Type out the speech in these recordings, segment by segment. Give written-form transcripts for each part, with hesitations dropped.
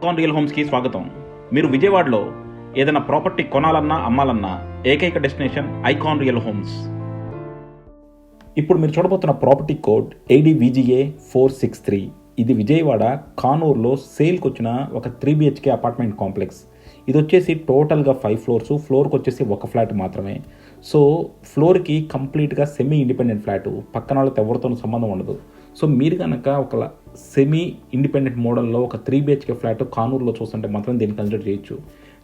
Icon real హోమ్స్కి స్వాగతం. మీరు విజయవాడలో ఏదైనా ప్రాపర్టీ కొనాలన్నా అమ్మాలన్నా ఏకైక డెస్టినేషన్ ఐకాన్ రియల్ హోమ్స్. ఇప్పుడు మీరు చూడబోతున్న ప్రాపర్టీ కోడ్ ADVGA 463. ఇది విజయవాడ కానూరులో సేల్కి వచ్చిన ఒక 3 BHK అపార్ట్మెంట్ కాంప్లెక్స్. ఇది వచ్చేసి టోటల్గా 5 ఫ్లోర్స్, ఫ్లోర్కి వచ్చేసి ఒక ఫ్లాట్ మాత్రమే. సో ఫ్లోర్కి కంప్లీట్గా సెమీ ఇండిపెండెంట్ ఫ్లాటు, పక్కన వాళ్ళతో ఎవరితోనూ సంబంధం ఉండదు. సో మీరు కనుక ఒక సెమీ ఇండిపెండెంట్ మోడల్లో ఒక 3 BHK ఫ్లాట్ కానూరులో చూస్తుంటే మాత్రం దీన్ని కన్సిడర్ చేయొచ్చు.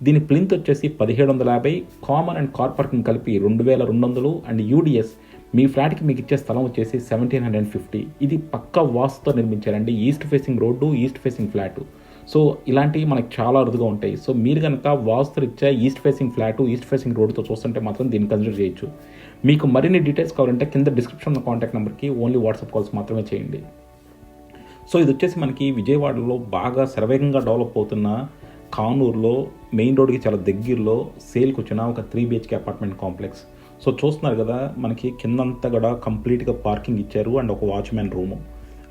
దీని ప్లింత్ వచ్చేసి 1750, కామన్ అండ్ కార్ పార్కింగ్ కలిపి 2200 అండ్ UDS మీ ఫ్లాట్కి మీకు ఇచ్చే స్థలం వచ్చేసి 1750. ఇది పక్కా వాస్తుతో నిర్మించారండి. East facing road, east facing flat. So ఇలాంటివి మనకు చాలా అరుదుగా ఉంటాయి. సో మీరు కనుక వాస్తురీత్యా east facing flat, east facing రోడ్డుతో చూస్తుంటే మాత్రం దీన్ని కన్సిడర్ చేయొచ్చు. మీకు మరిన్ని డీటెయిల్స్ కావాలంటే కింద డిస్క్రిప్షన్లో కాంటాక్ట్ నెంబర్కి ఓన్లీ వాట్సాప్ కాల్స్ మాత్రమే చేయండి. సో ఇది వచ్చేసి మనకి విజయవాడలో బాగా శరవేగంగా డెవలప్ అవుతున్న కానూరులో మెయిన్ రోడ్కి చాలా దగ్గరలో సేల్కి వచ్చిన ఒక 3 BHK అపార్ట్మెంట్ కాంప్లెక్స్. సో చూస్తున్నారు కదా, మనకి కిందంతా కూడా కంప్లీట్గా పార్కింగ్ ఇచ్చారు అండ్ ఒక వాచ్మెన్ రూము.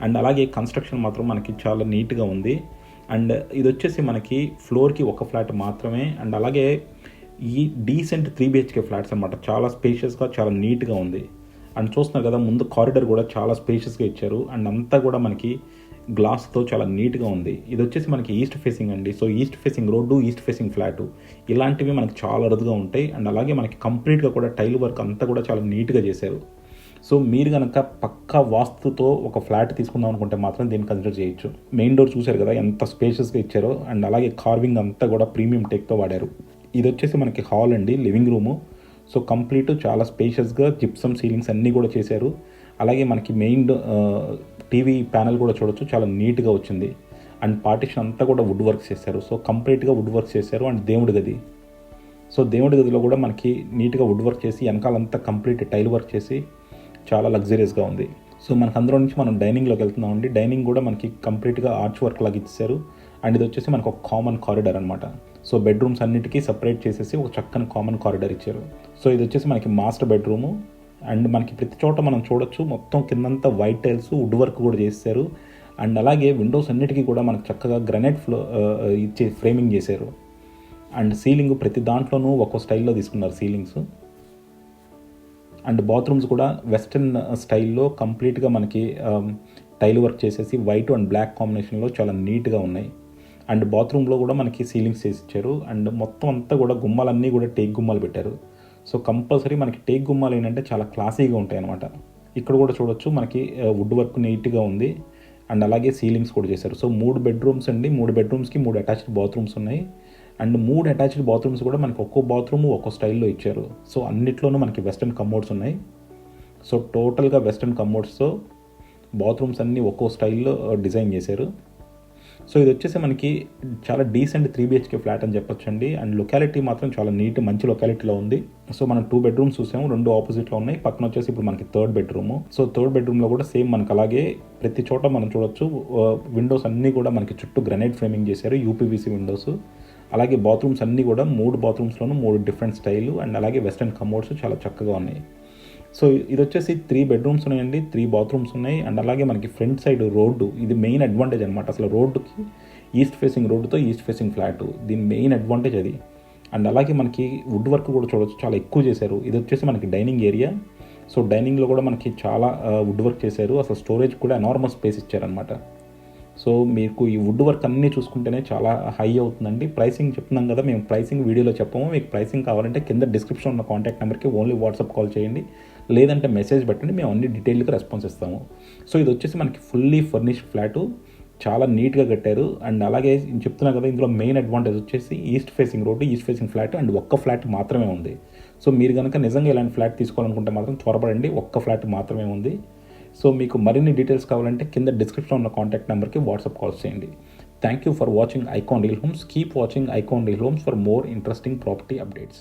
అండ్ అలాగే కన్స్ట్రక్షన్ మాత్రం మనకి చాలా నీట్గా ఉంది. అండ్ ఇది వచ్చేసి మనకి ఫ్లోర్కి ఒక ఫ్లాట్ మాత్రమే. అండ్ అలాగే ఈ డీసెంట్ 3 BHK ఫ్లాట్స్ అనమాట. చాలా స్పేషియస్గా, చాలా నీట్గా ఉంది. అండ్ చూస్తున్నారు కదా, ముందు కారిడార్ కూడా చాలా స్పేషియస్గా ఇచ్చారు. అండ్ అంతా కూడా మనకి గ్లాస్తో చాలా నీట్గా ఉంది. ఇది వచ్చేసి మనకి ఈస్ట్ ఫేసింగ్ అండి. So east facing road, east facing flat ఇలాంటివి మనకి చాలా అరుదుగా ఉంటాయి. అండ్ అలాగే మనకి కంప్లీట్గా కూడా టైల్ వర్క్ అంతా కూడా చాలా నీట్గా చేశారు. సో మీరు కనుక పక్కా వాస్తుతో ఒక ఫ్లాట్ తీసుకుందాం అనుకుంటే మాత్రం దీన్ని కన్సిడర్ చేయొచ్చు. మెయిన్ డోర్ చూశారు కదా ఎంత స్పేషియస్గా ఇచ్చారో. అండ్ అలాగే కార్వింగ్ అంతా కూడా ప్రీమియం టెక్తో వాడారు. ఇది వచ్చేసి మనకి హాల్ అండి, లివింగ్ రూము. సో కంప్లీట్ చాలా స్పేషియస్గా జిప్సమ్ సీలింగ్స్ అన్నీ కూడా చేశారు. అలాగే మనకి మెయిన్ టీవీ ప్యానల్ కూడా చూడొచ్చు, చాలా నీట్గా వచ్చింది. అండ్ పార్టిషన్ అంతా కూడా వుడ్ వర్క్ చేశారు. సో కంప్లీట్గా వుడ్ వర్క్ చేశారు. అండ్ దేవుడి గది, సో దేవుడి గదిలో కూడా మనకి నీట్గా వుడ్ వర్క్ చేసి వెనకాలంతా కంప్లీట్ టైల్ వర్క్ చేసి చాలా లగ్జరియస్గా ఉంది. సో మనకు అందులో నుంచి మనం డైనింగ్లోకి వెళ్తున్నామండి. డైనింగ్ కూడా మనకి కంప్లీట్గా ఆర్చ్ వర్క్ లాగా ఇచ్చారు. అండ్ ఇది వచ్చేసి మనకు ఒక కామన్ కారిడార్ అనమాట. సో బెడ్రూమ్స్ అన్నిటికీ సపరేట్ చేసేసి ఒక చక్కని కామన్ కారిడార్ ఇచ్చారు. సో ఇది వచ్చేసి మనకి మాస్టర్ బెడ్రూము. అండ్ మనకి ప్రతి చోట మనం చూడొచ్చు మొత్తం కిందంతా వైట్ టైల్స్, వుడ్ వర్క్ కూడా చేశారు. అండ్ అలాగే విండోస్ అన్నిటికీ కూడా మనకు చక్కగా గ్రనైట్ ఇచ్చి ఫ్రేమింగ్ చేశారు. అండ్ సీలింగ్ ప్రతి దాంట్లోనూ ఒక్కో స్టైల్లో తీసుకున్నారు సీలింగ్స్. అండ్ బాత్రూమ్స్ కూడా వెస్టర్న్ స్టైల్లో కంప్లీట్గా మనకి టైల్ వర్క్ చేసేసి వైట్ అండ్ బ్లాక్ కాంబినేషన్లో చాలా నీట్గా ఉన్నాయి. అండ్ బాత్రూంలో కూడా మనకి సీలింగ్స్ చేసి ఇచ్చారు. అండ్ మొత్తం అంతా కూడా గుమ్మాలన్నీ కూడా టేక్ గుమ్మాలు పెట్టారు. సో కంపల్సరీ మనకి టేక్ గుమ్మాలు ఏంటంటే చాలా క్లాసీగా ఉంటాయి అనమాట. ఇక్కడ కూడా చూడొచ్చు మనకి వుడ్ వర్క్ నీట్గా ఉంది. అండ్ అలాగే సీలింగ్స్ కూడా చేశారు. సో 3 బెడ్రూమ్స్ అండి. 3 బెడ్రూమ్స్కి 3 అటాచ్డ్ బాత్రూమ్స్ ఉన్నాయి. అండ్ 3 అటాచ్డ్ బాత్రూమ్స్ కూడా మనకి ఒక్కో బాత్రూమ్ ఒక్కో స్టైల్లో ఇచ్చారు. సో అన్నిట్లోనూ మనకి వెస్టర్న్ కమోడ్స్ ఉన్నాయి. సో టోటల్గా వెస్టర్న్ కమోడ్స్తో బాత్రూమ్స్ అన్నీ ఒక్కో స్టైల్లో డిజైన్ చేశారు. సో ఇది వచ్చేసి మనకి చాలా డీసెంట్ 3 BHK ఫ్లాట్ అని చెప్పొచ్చండి. అండ్ లొకాలిటీ మాత్రం చాలా నీట్, మంచి లొకాలిటీలో ఉంది. సో మనం 2 బెడ్రూమ్స్ చూసాము, 2 ఆపోజిట్లో ఉన్నాయి. పక్కన వచ్చేసి ఇప్పుడు మనకి 3rd బెడ్రూము. సో 3rd బెడ్రూమ్లో కూడా సేమ్ మనకి అలాగే ప్రతి చోట మనం చూడొచ్చు విండోస్ అన్నీ కూడా మనకి చుట్టూ గ్రనైట్ ఫ్రేమింగ్ చేశారు, UPVC విండోస్. అలాగే బాత్రూమ్స్ అన్నీ కూడా 3 బాత్రూమ్స్లోనూ 3 డిఫరెంట్ స్టైలు అండ్ అలాగే వెస్టర్న్ కమోడ్స్ చాలా చక్కగా ఉన్నాయి. సో ఇది వచ్చేసి 3 బెడ్రూమ్స్ ఉన్నాయండి, 3 బాత్రూమ్స్ ఉన్నాయి. అండ్ అలాగే మనకి ఫ్రంట్ సైడ్ రోడ్డు, ఇది మెయిన్ అడ్వాంటేజ్ అనమాట. అసలు రోడ్డుకి ఈస్ట్ ఫేసింగ్ రోడ్డుతో ఈస్ట్ ఫేసింగ్ ఫ్లాట్, దీని మెయిన్ అడ్వాంటేజ్ అది. అండ్ అలాగే మనకి వుడ్ వర్క్ కూడా చూడవచ్చు, చాలా ఎక్కువ చేశారు. ఇది వచ్చేసి మనకి డైనింగ్ ఏరియా. సో డైనింగ్లో కూడా మనకి చాలా వుడ్ వర్క్ చేశారు. అసలు స్టోరేజ్ కూడా ఎనార్మస్ స్పేస్ ఇచ్చారనమాట. సో మీకు ఈ వుడ్ వర్క్ అన్నీ చూసుకుంటేనే చాలా హై అవుతుందండి. ప్రైసింగ్ చెప్తున్నాం కదా, మేము ప్రైసింగ్ వీడియోలో చెప్పము. మీకు ప్రైసింగ్ కావాలంటే కింద డిస్క్రిప్షన్ ఉన్న కాంటాక్ట్ నెంబర్కి ఓన్లీ వాట్సాప్ కాల్ చేయండి, లేదంటే మెసేజ్ పెట్టండి, మేము అన్ని డీటెయిల్గా రెస్పాన్స్ ఇస్తాము. సో ఇది వచ్చేసి మనకి ఫుల్లీ ఫర్నిష్డ్ ఫ్లాటు, చాలా నీట్గా కట్టారు. అండ్ అలాగే చెప్తున్నా కదా, ఇందులో మెయిన్ అడ్వాంటేజ్ వచ్చేసి east facing road, east facing flat and ఒక్క ఫ్లాట్ మాత్రమే ఉంది. సో మీరు కనుక నిజంగా ఇలాంటి ఫ్లాట్ తీసుకోవాలనుకుంటే మాత్రం త్వరపడండి, ఒక్క ఫ్లాట్ మాత్రమే ఉంది. సో మీకు మరిన్ని డీటెయిల్స్ కావాలంటే కింద డిస్క్రిప్షన్లో ఉన్న కాంటాక్ట్ నెంబర్కి వాట్సాప్ కాల్స్ చేయండి. Thank you for watching icon real homes. Keep watching icon real homes for more interesting property updates.